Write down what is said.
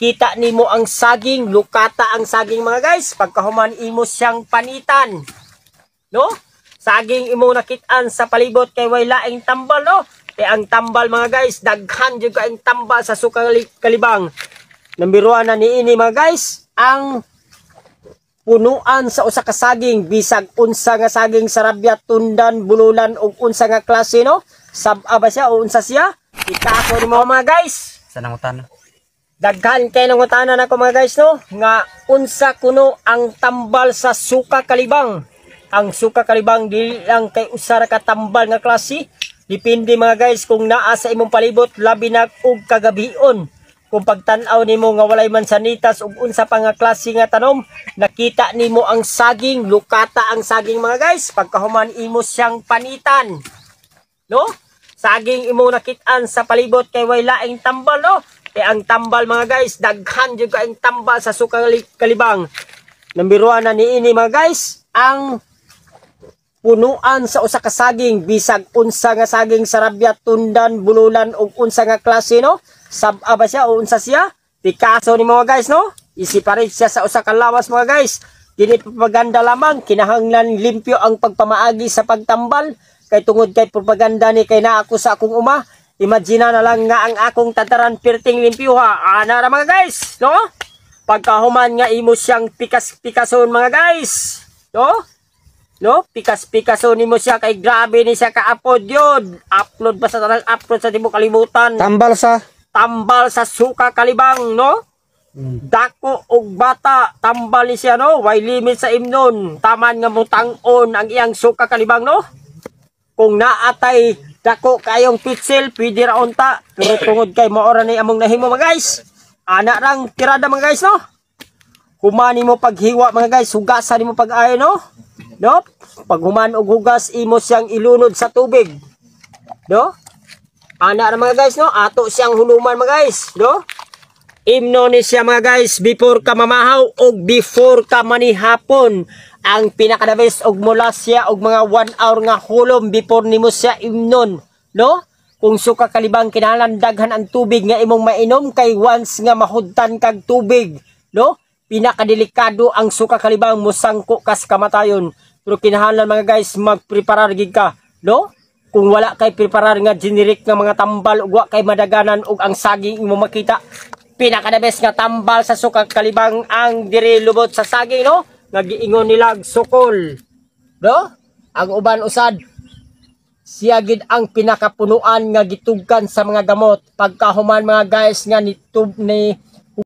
nakita nimo ang saging, lukata ang saging mga guys, pagkahuman imo siyang panitan, no? Saging imo nakitaan sa palibot kay way laing tambal, no? Kay ang tambal mga guys, daghan jud ka ang tambal sa suka kalibang. Nambiruan na niini mga guys, ang punuan sa usa ka saging, bisag unsa nga saging sarabyat, tundan, bululan ug unsa nga klase, no? Sab-a ba siya o unsa siya? Ikako nimo mga guys. Sa nangutan. Daghan kay nangutanan ako mga guys, no? Nga unsa kuno ang tambal sa suka kalibang. Ang suka kalibang dili lang kay usa ra ka tambal nga klase. Depende mga guys kung naa sa imong palibot, labi na og kagabion. Kung pagtan-aw nimo nga walay mansanitas ug unsa pa nga klase nga tanom, nakita nimo ang saging, lukata ang saging mga guys, pagkahuman imo siyang panitan, no? Saging imo nakitaan sa palibot kay way laing tambal, no? Kay ang tambal mga guys, daghan jud ka ang tambal sa suka kalibang. Nambiruan na niini mga guys, ang punuan sa usa ka saging, bisag unsa nga saging sarabyat, tundan, bululan ug unsa nga klase, no? Sab-a ba siya o unsa siya? Pikaso ni mga guys, no? Isiparate siya sa usa ka lawas mga guys. Dili propaganda lamang, kinahanglan limpyo ang pagpamaagi sa pagtambal. Kay tungod kay propaganda ni kay naa ako sa akong uma. Imagine na lang nga ang akong tataran perting limpyo ha. Ana ra mga guys, no? Pagkahuman nga imo siyang pikas-pikason mga guys, no? No? Pikas-pikason nimo siya kay grabe ni siya ka-upload yun. Upload ba sa tanang upload sa di mo kalimutan. Tambal sa suka kalibang, no? Dako og bata, tambal ni siya, no? Way limit sa imnon. Taman nga mutang-on ang iyang suka kalibang, no? Kung naatay dako kayong pitsil, pwede ra unta. Pero tungod kay maora ni among nahimo mga guys. Ana rang tirada mga guys, no? Humani mo paghiwa mga guys, hugasan mo pag-ayo, no? No? Pag human og hugas, imo siyang ilunod sa tubig, no? Ana ra mga guys, no? Ato siyang huluman mga guys, no? Imno ni siya mga guys, before ka mamahaw o before ka manihapon. Ang pinaka-the best og mula siya og mga 1 hour nga hulom before nimo siya imnon, no? Kung suka kalibang kinahanglan daghan ang tubig nga imong mainom kay once nga mahudtan kag tubig, no? Pinakadelikado ang suka kalibang, musangko kas kamatayon. Pero kinahanglan mga guys magpreparar gid ka, no? Kung wala kay preparar nga generic nga mga tambal ug wa kay madaganan og ang saging imo makita, pinaka-the best nga tambal sa suka kalibang ang diri lubot sa saging, no? Nga giingon nila sukol, no? Ang uban usad siya gid ang pinakapunuan nga gitugkan sa mga gamot. Pagkahuman mga guys nga ni